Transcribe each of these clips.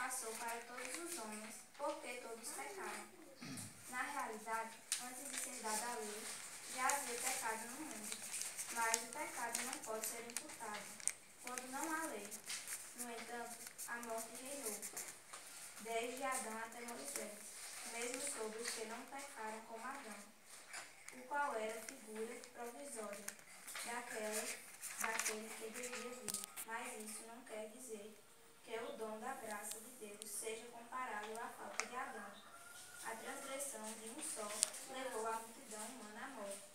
passou para todos os homens, porque todos pecaram. Na realidade, antes de ser dada a lei, já havia pecado no mundo, mas o pecado não pode ser imputado, quando não há lei. No entanto, a morte reinou, desde Adão até Moisés, mesmo sobre os que não pecaram como Adão, o qual era figura provisória daquele que devia vir. Mas isso não quer dizer que o dom da graça de Deus seja comparável à falta de Adão. A transgressão de um só levou a multidão humana à morte,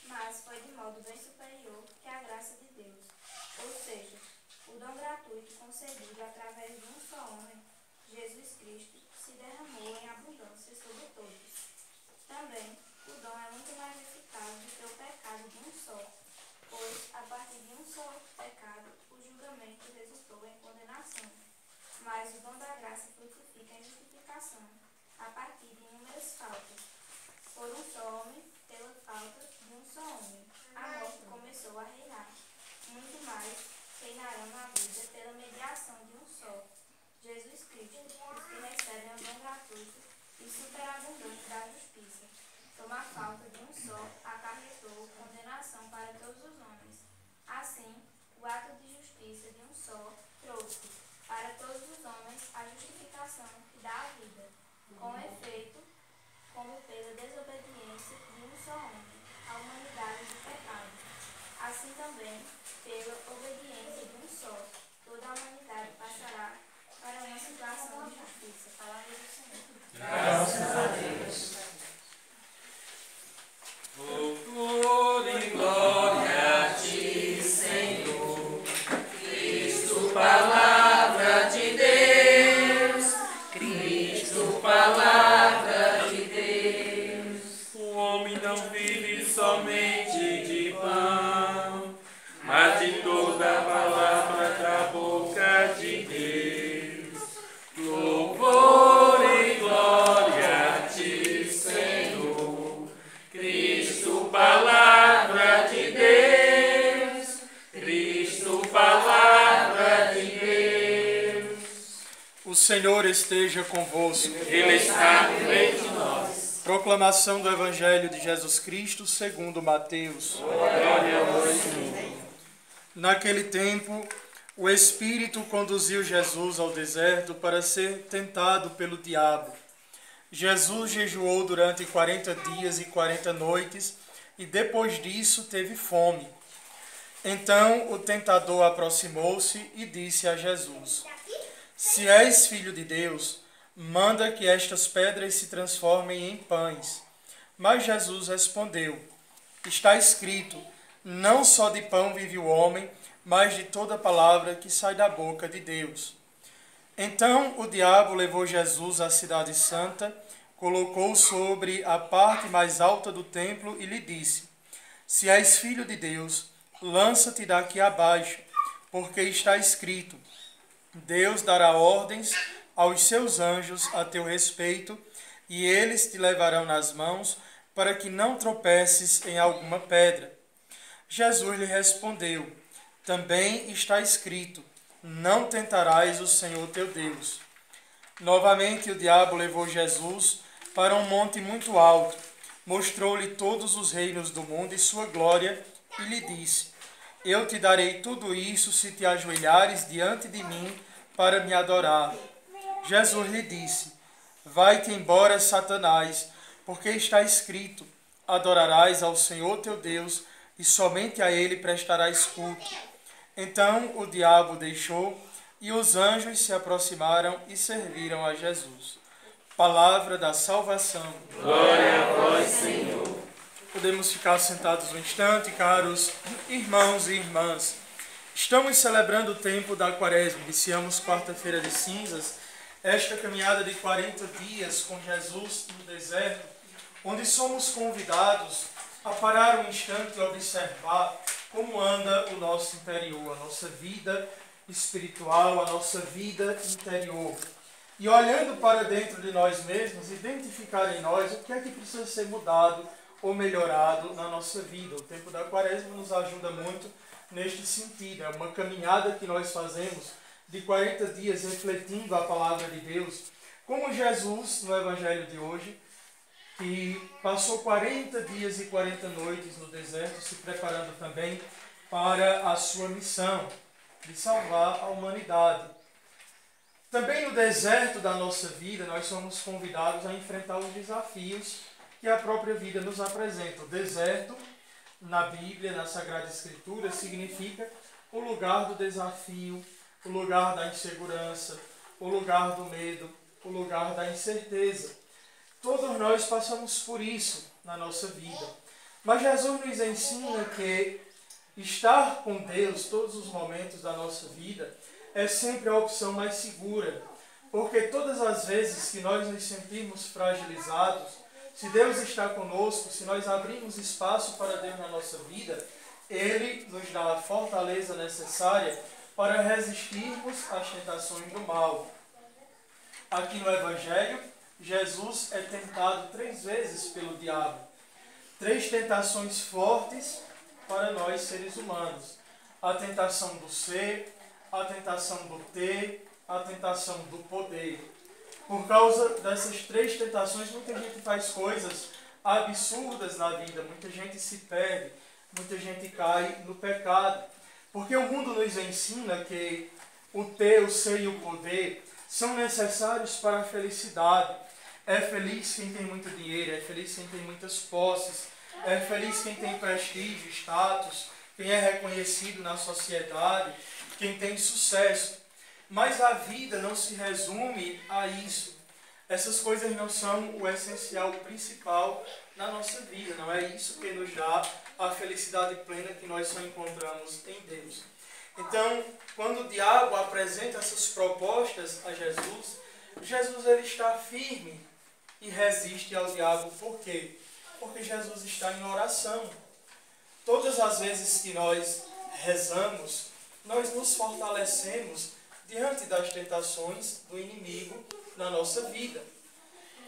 mas foi de modo bem superior que a graça de Deus. Ou seja, o dom gratuito concedido através de um só homem, Jesus Cristo, se derramou em abundância sobre todos. Também, o dom é muito mais eficaz do que o pecado de um só, pois, a partir de um só pecado, o julgamento resultou em condenação. Mas o dom da graça frutifica em justificação, a partir de inúmeras faltas. Por um só homem, pela falta de um só homem, a morte começou a reinar. Muito mais reinarão na vida pela mediação de um só, Jesus Cristo, os que recebem o dom gratuito e superabundante da justiça. Como a falta de um só acarretou condenação para todos os homens, assim, o ato de justiça de um só trouxe para todos os homens a justificação que dá a vida. Com efeito, como pela desobediência de um só homem, a humanidade do pecado. Assim também, pela obediência de um só, toda a humanidade passará para uma situação de justiça. Palavra do Senhor. Graças a Deus. Louvor e glória a ti, Senhor, Cristo, palavra de Deus, Cristo, palavra de Deus. O homem não vive somente de pão, mas de toda a palavra da boca de Deus. Louvor e glória a ti, Senhor, Cristo, palavra de Deus, Cristo, palavra de Deus. O Senhor esteja convosco. Ele está no meio de nós. Proclamação do Evangelho de Jesus Cristo segundo Mateus. Glória a vós, Senhor. Naquele tempo, o Espírito conduziu Jesus ao deserto para ser tentado pelo diabo. Jesus jejuou durante 40 dias e 40 noites e depois disso teve fome. Então o tentador aproximou-se e disse a Jesus: Se és filho de Deus, manda que estas pedras se transformem em pães. Mas Jesus respondeu: Está escrito, não só de pão vive o homem, mas de toda palavra que sai da boca de Deus. Então o diabo levou Jesus à cidade santa, colocou-o sobre a parte mais alta do templo e lhe disse: Se és filho de Deus, lança-te daqui abaixo, porque está escrito: Deus dará ordens aos seus anjos a teu respeito, e eles te levarão nas mãos, para que não tropeces em alguma pedra. Jesus lhe respondeu: Também está escrito: Não tentarás o Senhor teu Deus. Novamente o diabo levou Jesus para um monte muito alto, mostrou-lhe todos os reinos do mundo e sua glória, e lhe disse: Eu te darei tudo isso se te ajoelhares diante de mim para me adorar. Jesus lhe disse: Vai-te embora, Satanás, porque está escrito: Adorarás ao Senhor teu Deus e somente a ele prestarás culto. Então o diabo deixou e os anjos se aproximaram e serviram a Jesus. Palavra da salvação. Glória a vós, Senhor. Podemos ficar sentados um instante, caros irmãos e irmãs. Estamos celebrando o tempo da Quaresma. Iniciamos quarta-feira de cinzas, esta caminhada de 40 dias com Jesus no deserto, onde somos convidados a parar um instante e observar como anda o nosso interior, a nossa vida espiritual, a nossa vida interior. E olhando para dentro de nós mesmos, identificar em nós o que é que precisa ser mudado ou melhorado na nossa vida. O tempo da Quaresma nos ajuda muito neste sentido. É uma caminhada que nós fazemos de 40 dias refletindo a palavra de Deus, como Jesus, no Evangelho de hoje, que passou 40 dias e 40 noites no deserto, se preparando também para a sua missão de salvar a humanidade. Também no deserto da nossa vida, nós somos convidados a enfrentar os desafios que a própria vida nos apresenta. O deserto, na Bíblia, na Sagrada Escritura, significa o lugar do desafio, o lugar da insegurança, o lugar do medo, o lugar da incerteza. Todos nós passamos por isso na nossa vida. Mas Jesus nos ensina que estar com Deus todos os momentos da nossa vida é sempre a opção mais segura. Porque todas as vezes que nós nos sentimos fragilizados, se Deus está conosco, se nós abrimos espaço para Deus na nossa vida, Ele nos dá a fortaleza necessária para resistirmos às tentações do mal. Aqui no Evangelho, Jesus é tentado 3 vezes pelo diabo. 3 tentações fortes para nós seres humanos. A tentação do ser, a tentação do ter, a tentação do poder. Por causa dessas 3 tentações, muita gente faz coisas absurdas na vida, muita gente se perde, muita gente cai no pecado. Porque o mundo nos ensina que o ter, o ser e o poder são necessários para a felicidade. É feliz quem tem muito dinheiro, é feliz quem tem muitas posses, é feliz quem tem prestígio, status, quem é reconhecido na sociedade, quem tem sucesso. Mas a vida não se resume a isso. Essas coisas não são o essencial, o principal na nossa vida. Não é isso que nos dá a felicidade plena que nós só encontramos em Deus. Então, quando o diabo apresenta essas propostas a Jesus, Jesus ele está firme e resiste ao diabo. Por quê? Porque Jesus está em oração. Todas as vezes que nós rezamos, nós nos fortalecemos diante das tentações do inimigo na nossa vida.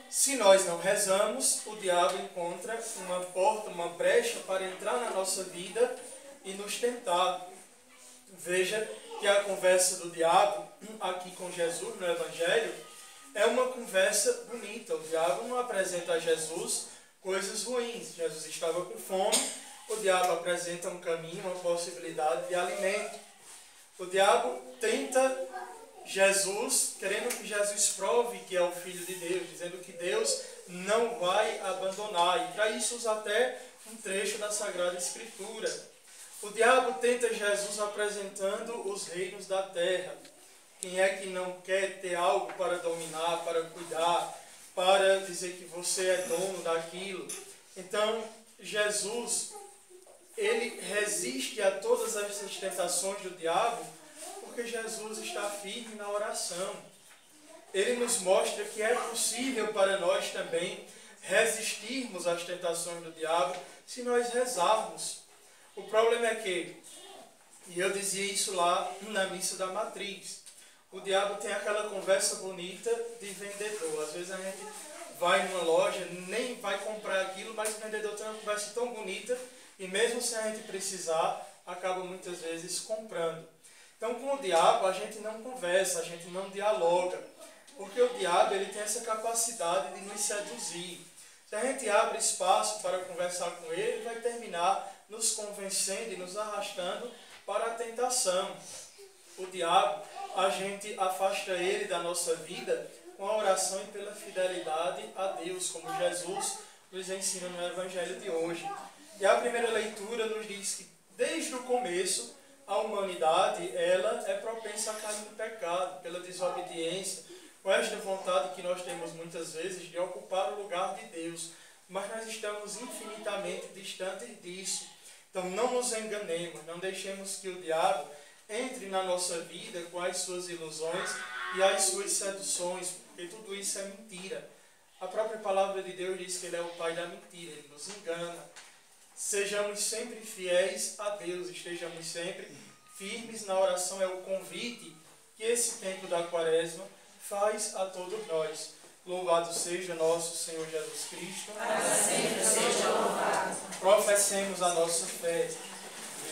Se nós não rezamos, o diabo encontra uma porta, uma brecha para entrar na nossa vida e nos tentar. Veja que a conversa do diabo aqui com Jesus no Evangelho é uma conversa bonita. O diabo não apresenta a Jesus coisas ruins. Jesus estava com fome, o diabo apresenta um caminho, uma possibilidade de alimento. O diabo tenta Jesus, querendo que Jesus prove que é o Filho de Deus, dizendo que Deus não vai abandonar. E para isso usa até um trecho da Sagrada Escritura. O diabo tenta Jesus apresentando os reinos da terra. Quem é que não quer ter algo para dominar, para cuidar, para dizer que você é dono daquilo? Então, Jesus, ele resiste a todas essas tentações do diabo, porque Jesus está firme na oração. Ele nos mostra que é possível para nós também resistirmos às tentações do diabo se nós rezarmos. O problema é que, e eu dizia isso lá na missa da matriz, o diabo tem aquela conversa bonita de vendedor. Às vezes a gente vai numa loja, nem vai comprar aquilo, mas o vendedor tem uma conversa tão bonita e mesmo se a gente precisar, acaba muitas vezes comprando. Então com o diabo a gente não conversa, a gente não dialoga, porque o diabo ele tem essa capacidade de nos seduzir. Se a gente abre espaço para conversar com ele, ele vai terminar nos convencendo e nos arrastando para a tentação. O diabo, a gente afasta ele da nossa vida com a oração e pela fidelidade a Deus, como Jesus nos ensina no Evangelho de hoje. E a primeira leitura nos diz que desde o começo a humanidade ela é propensa a cair no pecado, pela desobediência, com esta vontade que nós temos muitas vezes de ocupar o lugar de Deus. Mas nós estamos infinitamente distantes disso. Então não nos enganemos, não deixemos que o diabo entre na nossa vida com as suas ilusões e as suas seduções, porque tudo isso é mentira. A própria palavra de Deus diz que ele é o pai da mentira, ele nos engana. Sejamos sempre fiéis a Deus, estejamos sempre firmes na oração, é o convite que esse tempo da Quaresma faz a todos nós. Louvado seja nosso Senhor Jesus Cristo. Para sempre seja louvado. Professemos a nossa fé.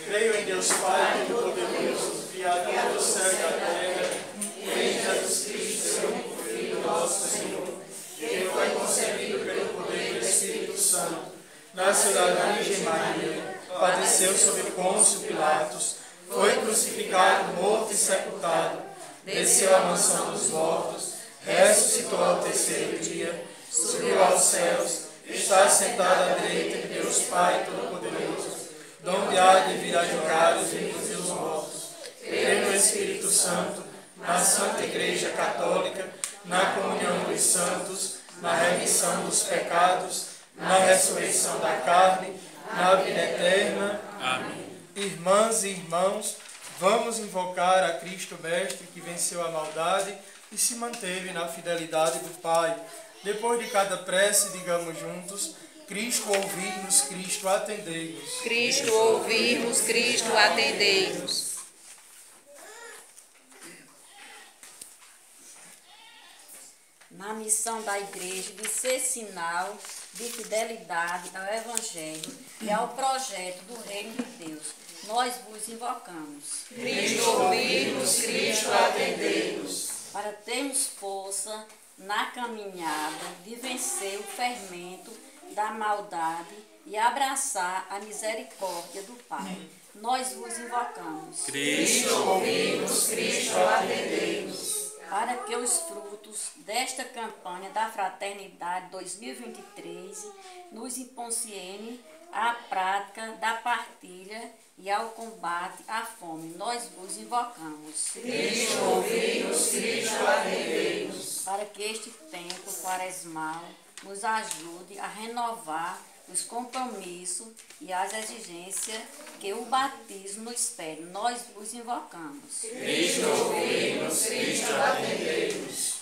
Creio em Deus Pai Todo-Poderoso, Criador do céu e da terra, e em Jesus Cristo, seu único Filho, nosso Senhor, que foi concebido pelo poder do Espírito Santo, nasceu da Virgem Maria, padeceu sob Pôncio Pilatos, foi crucificado, morto e sepultado, desceu à mansão dos mortos, ressuscitou ao terceiro dia, subiu aos céus, está sentado à direita de Deus Pai Todo-Poderoso, donde há de vir a julgar os vivos e os mortos. Creio no Espírito Santo, na Santa Igreja Católica, na comunhão dos santos, na remissão dos pecados, na ressurreição da carne, na vida eterna. Amém. Irmãs e irmãos, vamos invocar a Cristo Mestre, que venceu a maldade e se manteve na fidelidade do Pai. Depois de cada prece, digamos juntos: Cristo, ouvi-nos, Cristo, atendei-nos. Cristo, ouvi-nos, Cristo, atendei-nos. Na missão da Igreja de ser sinal de fidelidade ao Evangelho e ao projeto do Reino de Deus, nós vos invocamos. Cristo, ouvi-nos, Cristo, atendei-nos. Para termos força na caminhada de vencer o fermento da maldade e abraçar a misericórdia do Pai, nós vos invocamos. Cristo, ouvi-nos, Cristo, atendei-nos. Para que os frutos desta campanha da Fraternidade 2023 nos impulsionem à prática da partilha e ao combate à fome, nós vos invocamos. Cristo, ouvi-nos, Cristo, atendei-nos. Para que este tempo quaresmal nos ajude a renovar os compromissos e as exigências que o batismo nos pede, nós vos invocamos. Cristo, ouvi-nos, Cristo, atendei-nos.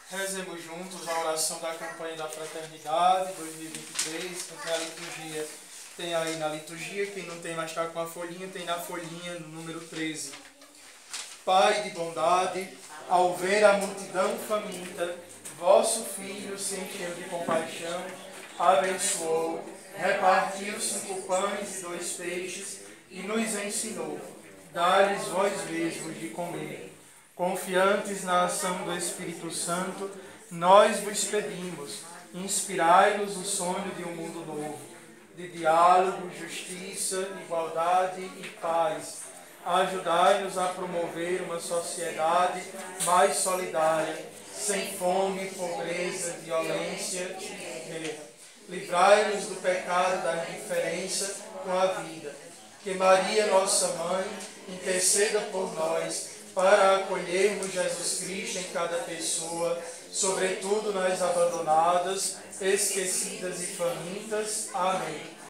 Rezemos juntos a oração da campanha da Fraternidade 2023. Quem tem a liturgia, tem aí na liturgia. Quem não tem, mas está com a folhinha, tem na folhinha no número 13. Pai de bondade, ao ver a multidão faminta, vosso Filho se encheu de compaixão, abençoou, repartiu 5 pães e 2 peixes e nos ensinou: dá-lhes vós mesmos de comer. Confiantes na ação do Espírito Santo, nós vos pedimos: inspirai-nos o sonho de um mundo novo, de diálogo, justiça, igualdade e paz. Ajudai-nos a promover uma sociedade mais solidária, sem fome, pobreza, violência e guerra. Livrai-nos do pecado da indiferença com a vida. Que Maria, nossa Mãe, interceda por nós para acolhermos Jesus Cristo em cada pessoa, sobretudo nas abandonadas, esquecidas e famintas. Amém.